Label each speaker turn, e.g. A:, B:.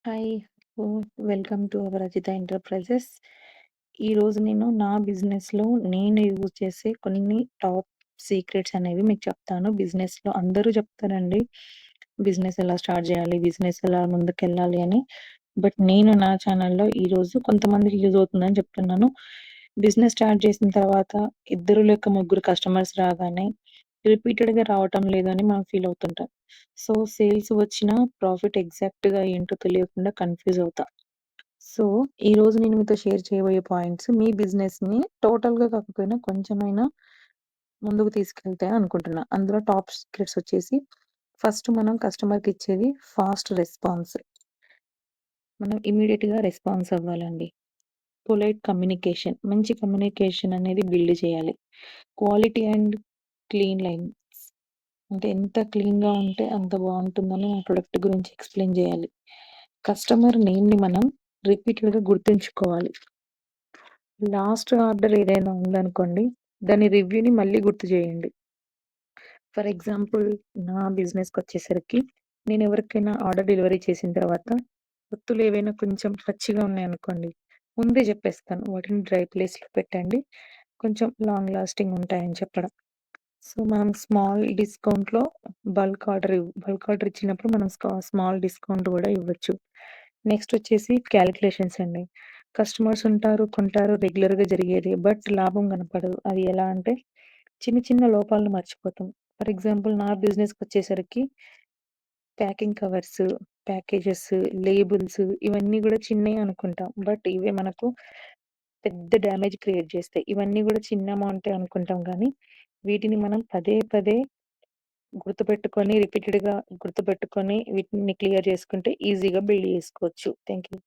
A: Hi! Welcome to our Ajitha enterprises. ఈరోజు నేను నా బిజినెస్‌లో నేను యూజ్ చేసే కొన్ని టాప్ సీక్రెట్స్ అనేవి మీకు చెప్తాను. బిజినెస్‌లో అందరూ చెప్తారండి. బిజినెస్ ఎలా స్టార్ట్ చేయాలి? బిజినెస్ ఎలా ముందుకెళ్ళాలి అని. బట్ నేను నా ఛానల్‌లో ఈరోజు కొంతమందికి యూజ్ అవుతుందని చెప్తున్నాను. బిజినెస్ స్టార్ట్ చేసిన తర్వాత ఇద్దరు లేక ముగ్గురు కస్టమర్స్ రాగానే రిపీటెడ్‌గా రావటం లేదని మనం ఫీల్ అవుతుంటాం. సో, సేల్స్ వచ్చినా ప్రాఫిట్ ఎగ్జాక్ట్‌గా ఏంటో తెలియకుండా కన్‌ఫ్యూజ్ అవుతా. సో, ఈరోజు నేను మీతో షేర్ చేయబోయే పాయింట్స్ మీ బిజినెస్‌ని టోటల్‌గా కాకపోయినా కొంచెమైనా ముందుకు తీసుకెళ్తాయని అనుకుంటున్నా. అందులో టాప్ సీక్రెట్స్ వచ్చేసి ఫస్ట్ మనం కస్టమర్‌కి ఇచ్చేది ఫాస్ట్ రెస్పాన్స్. మనం ఇమ్మీడియేట్‌గా రెస్పాన్స్ అవ్వాలండి. Polite communication. మంచి కమ్యూనికేషన్ అనేది బిల్డ్ చేయాలి. Quality and clean lines. అంటే ఎంత క్లీన్‌గా ఉంటే అంత బావుంటుందని ఆ ప్రొడక్ట్ గురించి ఎక్స్‌ప్లెయిన్ జేయాలి. కస్టమర్ నేమ్‌ని మనం రిపీటెడ్‌గా గుర్తుంచుకోవాలి. లాస్ట్ ఆర్డర్ ఏదైనా ఉందనుకోండి, దాని రివ్యూని మళ్ళీ గుర్తు జేయండి. ఫర్ ఎగ్జాంపుల్ నా బిజినెస్‌కొచ్చేసరికి నేను ఎవరికైనా ఆర్డర్ డెలివరీ చేసిన తర్వాత ఒత్తులు ఏవైనా కొంచెం పచ్చిగా ఉన్నాయనుకోండి, ముందే జెప్పేస్తాను. వాటిని డ్రై ప్లేస్‌లో పెట్టండి. కొంచెం లాంగ్ లాస్టింగ్ ఉంటాయని చెప్పడం. సో, మనం స్మాల్ డిస్కౌంట్‌లో బల్క్ ఆర్డర్ ఇచ్చినప్పుడు మనం స్మాల్ డిస్కౌంట్ గూడా ఇవ్వచ్చు. నెక్స్ట్ వచ్చేసి కాలిక్యులేషన్స్ అండి. కస్టమర్స్ ఉంటారు, కొంటారు రెగ్యులర్‌గా జరిగేది. బట్ లాభం కనపడదు. అది ఎలా అంటే చిన్న చిన్న లోపాలను మర్చిపోతాం. ఫర్ ఎగ్జాంపుల్ నా బిజినెస్‌కొచ్చేసరికి ప్యాకింగ్ కవర్స్, ప్యాకేజెస్, లేబుల్స్ ఇవన్నీ గూడా చిన్నయి అనుకుంటాం. బట్ ఇవే మనకు పెద్ద డ్యామేజ్ క్రియేట్ జేస్తాయి. ఇవన్నీ గూడా చిన్న అమౌంటే అనుకుంటాం గానీ, వీటిని మనం పదే పదే గుర్తుపెట్టుకొని, రిపీటెడ్‌గా గుర్తుపెట్టుకొని వీటిని క్లియర్ చేసుకుంటే ఈజీగా బిల్డ్ చేసుకోవచ్చు. Thank you.